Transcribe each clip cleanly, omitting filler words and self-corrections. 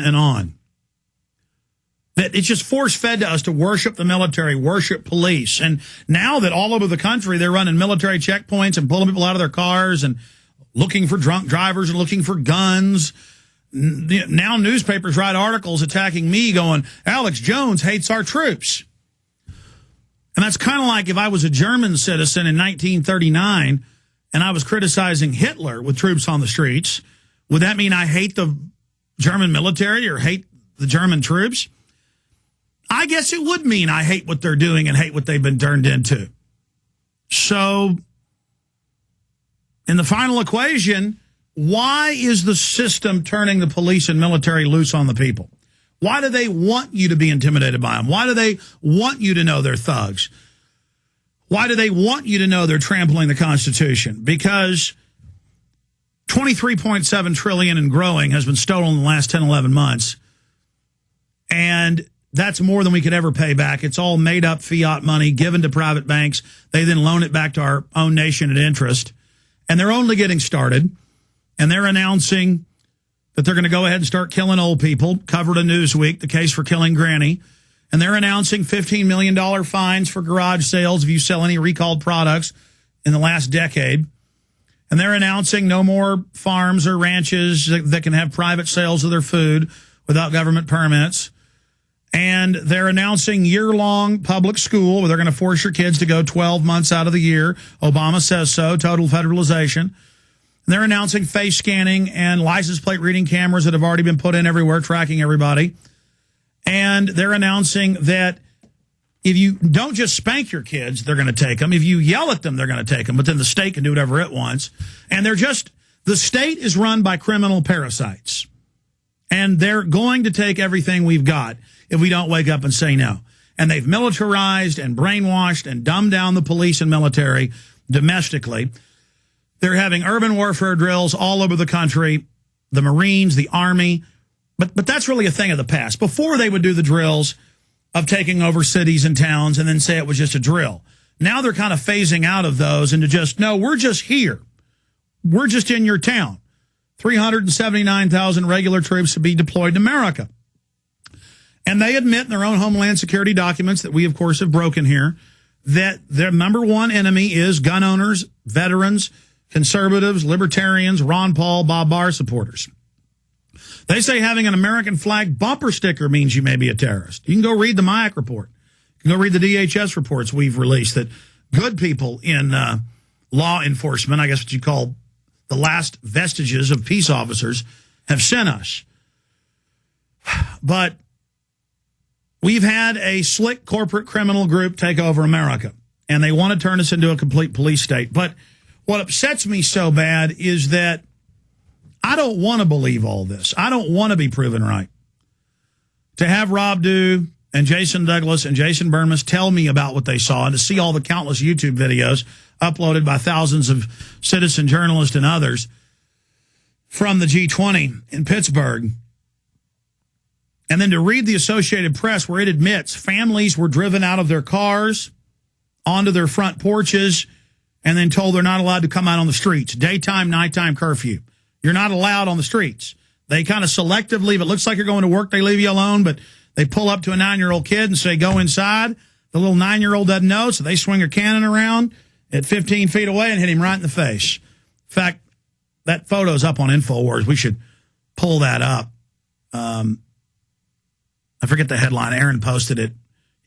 and on. That it's just force-fed to us to worship the military, worship police. And now that all over the country they're running military checkpoints and pulling people out of their cars and looking for drunk drivers and looking for guns. Now newspapers write articles attacking me going, Alex Jones hates our troops. And that's kind of like if I was a German citizen in 1939 and I was criticizing Hitler with troops on the streets. Would that mean I hate the German military or hate the German troops? I guess it would mean I hate what they're doing and hate what they've been turned into. So, in the final equation, why is the system turning the police and military loose on the people? Why do they want you to be intimidated by them? Why do they want you to know they're thugs? Why do they want you to know they're trampling the Constitution? Because $23.7 trillion and growing has been stolen in the last 10, 11 months. And that's more than we could ever pay back. It's all made up fiat money given to private banks. They then loan it back to our own nation at interest. And they're only getting started. And they're announcing that they're going to go ahead and start killing old people. Covered in Newsweek, the case for killing Granny. And they're announcing $15 million fines for garage sales if you sell any recalled products in the last decade. And they're announcing no more farms or ranches that can have private sales of their food without government permits. And they're announcing year-long public school where they're going to force your kids to go 12 months out of the year. Obama says so, total federalization. And they're announcing face scanning and license plate reading cameras that have already been put in everywhere, tracking everybody. And they're announcing that if you don't just spank your kids, they're going to take them. If you yell at them, they're going to take them. But then the state can do whatever it wants. And the state is run by criminal parasites. And they're going to take everything we've got if we don't wake up and say no. And they've militarized and brainwashed and dumbed down the police and military domestically. They're having urban warfare drills all over the country, the Marines, the Army. But that's really a thing of the past. Before they would do the drills of taking over cities and towns and then say it was just a drill. Now they're kind of phasing out of those into just, no, we're just here. We're just in your town. 379,000 regular troops to be deployed to America. And they admit in their own Homeland Security documents that we, of course, have broken here, that their number one enemy is gun owners, veterans, conservatives, libertarians, Ron Paul, Bob Barr supporters. They say having an American flag bumper sticker means you may be a terrorist. You can go read the MIAC report. You can go read the DHS reports we've released that good people in law enforcement, I guess what you call the last vestiges of peace officers, have sent us. But we've had a slick corporate criminal group take over America, and they want to turn us into a complete police state. But what upsets me so bad is that I don't want to believe all this. I don't want to be proven right. To have Rob Dew and Jason Douglas and Jason Burmas tell me about what they saw and to see all the countless YouTube videos uploaded by thousands of citizen journalists and others from the G20 in Pittsburgh. And then to read the Associated Press where it admits families were driven out of their cars onto their front porches and then told they're not allowed to come out on the streets. Daytime, nighttime curfew. You're not allowed on the streets. They kind of selectively, if it looks like you're going to work, they leave you alone, but they pull up to a 9-year-old kid and say, go inside. The little 9-year-old doesn't know, so they swing a cannon around at 15 feet away and hit him right in the face. In fact, that photo's up on Infowars. We should pull that up. I forget the headline. Aaron posted it.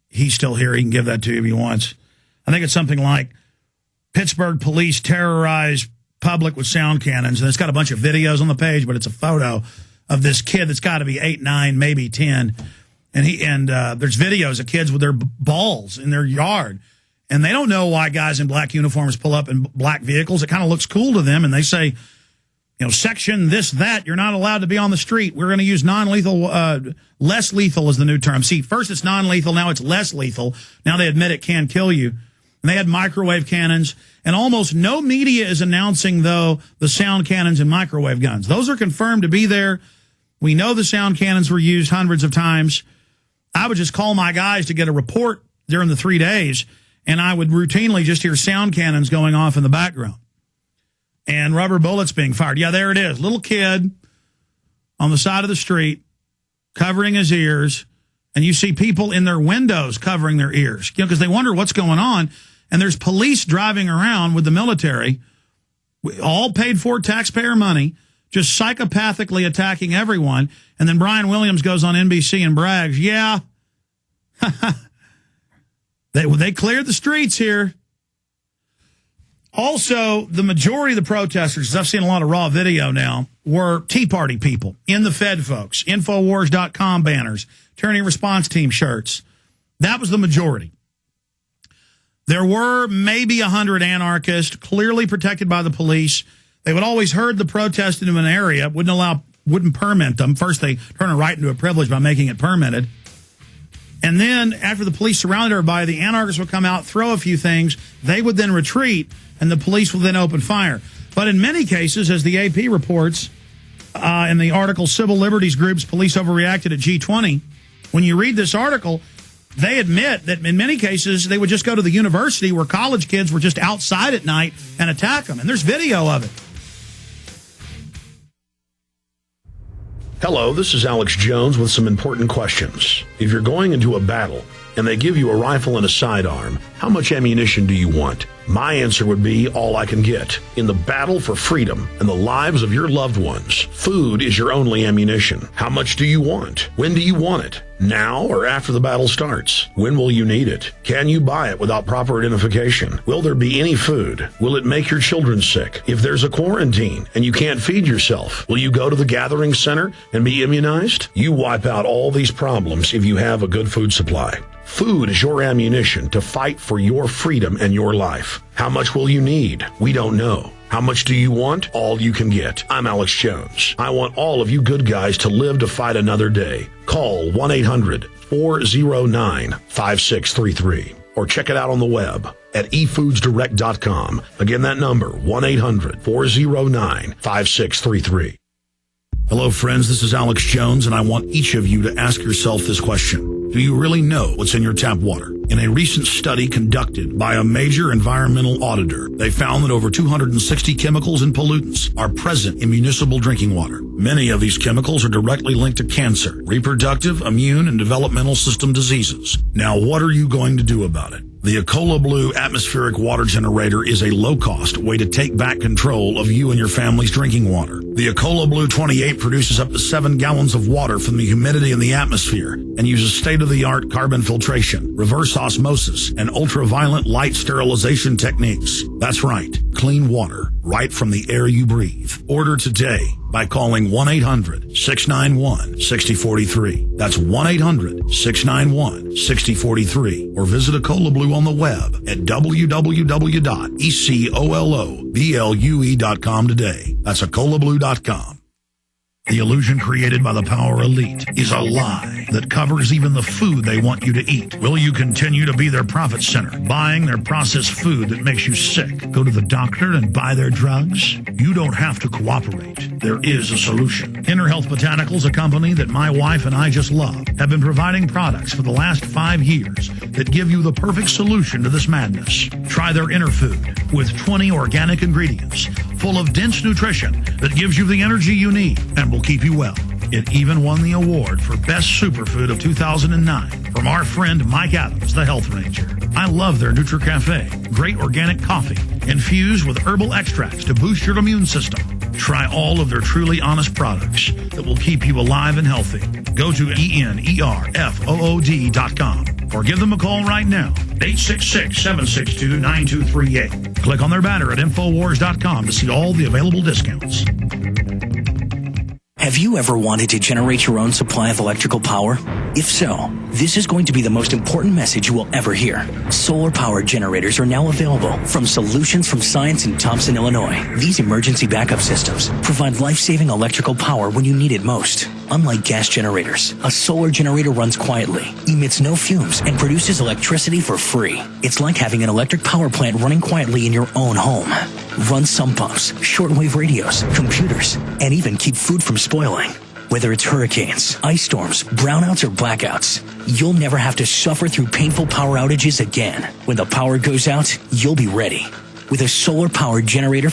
He's still here. He can give that to you if he wants. I think it's something like Pittsburgh police terrorize public with sound cannons. And it's got a bunch of videos on the page, but it's a photo of this kid that's got to be 8, 9, maybe 10. And there's videos of kids with their balls in their yard. And they don't know why guys in black uniforms pull up in black vehicles. It kind of looks cool to them. And they say, you know, section this, that, you're not allowed to be on the street. We're going to use non-lethal, less lethal is the new term. See, first it's non-lethal, now it's less lethal. Now they admit it can kill you. And they had microwave cannons. And almost no media is announcing, though, the sound cannons and microwave guns. Those are confirmed to be there. We know the sound cannons were used hundreds of times. I would just call my guys to get a report during the 3 days, and I would routinely just hear sound cannons going off in the background. And rubber bullets being fired. Yeah, there it is. Little kid on the side of the street covering his ears, and you see people in their windows covering their ears, because they wonder what's going on. And there's police driving around with the military, all paid for taxpayer money, just psychopathically attacking everyone. And then Brian Williams goes on NBC and brags, yeah, they cleared the streets here. Also, the majority of the protesters, because I've seen a lot of raw video now, were Tea Party people, in the Fed folks, Infowars.com banners, Tyranny Response Team shirts. That was the majority. There were maybe 100 anarchists, clearly protected by the police. They would always herd the protest into an area, wouldn't permit them. First, they turn a right into a privilege by making it permitted. And then, after the police surrounded everybody, the anarchists would come out, throw a few things. They would then retreat, and the police would then open fire. But in many cases, as the AP reports, in the article Civil Liberties Groups, Police Overreacted at G20, when you read this article, they admit that in many cases, they would just go to the university where college kids were just outside at night and attack them. And there's video of it. Hello, this is Alex Jones with some important questions. If you're going into a battle and they give you a rifle and a sidearm, how much ammunition do you want? My answer would be all I can get. In the battle for freedom and the lives of your loved ones, food is your only ammunition. How much do you want? When do you want it? Now or after the battle starts? When will you need it? Can you buy it without proper identification? Will there be any food? Will it make your children sick? If there's a quarantine and you can't feed yourself, will you go to the gathering center and be immunized? You wipe out all these problems if you have a good food supply. Food is your ammunition to fight for your freedom and your life. How much will you need? We don't know. How much do you want? All you can get. I'm Alex Jones. I want all of you good guys to live to fight another day. Call 1-800-409-5633 or check it out on the web at efoodsdirect.com. Again, that number, 1-800-409-5633. Hello, friends. This is Alex Jones, and I want each of you to ask yourself this question. Do you really know what's in your tap water? In a recent study conducted by a major environmental auditor, they found that over 260 chemicals and pollutants are present in municipal drinking water. Many of these chemicals are directly linked to cancer, reproductive, immune, and developmental system diseases. Now, what are you going to do about it? The Ecola Blue atmospheric water generator is a low-cost way to take back control of you and your family's drinking water. The Ecola Blue 28 produces up to 7 gallons of water from the humidity in the atmosphere and uses state-of-the-art carbon filtration, reverse osmosis, and ultraviolet light sterilization techniques. That's right, clean water right from the air you breathe. Order today by calling 1-800-691-6043. That's 1-800-691-6043. Or visit Ecola Blue on the web at www.ecoloblu.com today. That's ecolablue.com. The illusion created by the power elite is a lie that covers even the food they want you to eat. Will you continue to be their profit center, buying their processed food that makes you sick? Go to the doctor and buy their drugs? You don't have to cooperate. There is a solution. Inner Health Botanicals, a company that my wife and I just love, have been providing products for the last 5 years that give you the perfect solution to this madness. Try their Inner Food with 20 organic ingredients full of dense nutrition that gives you the energy you need and will keep you well. It even won the award for Best Superfood of 2009 from our friend Mike Adams, the Health Ranger. I love their NutriCafe, great organic coffee infused with herbal extracts to boost your immune system. Try all of their truly honest products that will keep you alive and healthy. Go to ENERFOOD.com or give them a call right now, 866-762-9238. Click on their banner at Infowars.com to see all the available discounts. Have you ever wanted to generate your own supply of electrical power? If so, this is going to be the most important message you will ever hear. Solar-powered generators are now available from Solutions from Science in Thompson, Illinois. These emergency backup systems provide life-saving electrical power when you need it most. Unlike gas generators, a solar generator runs quietly, emits no fumes, and produces electricity for free. It's like having an electric power plant running quietly in your own home. Run sump pumps, shortwave radios, computers, and even keep food from spoiling. Whether it's hurricanes, ice storms, brownouts, or blackouts, you'll never have to suffer through painful power outages again. When the power goes out, you'll be ready with a solar-powered generator.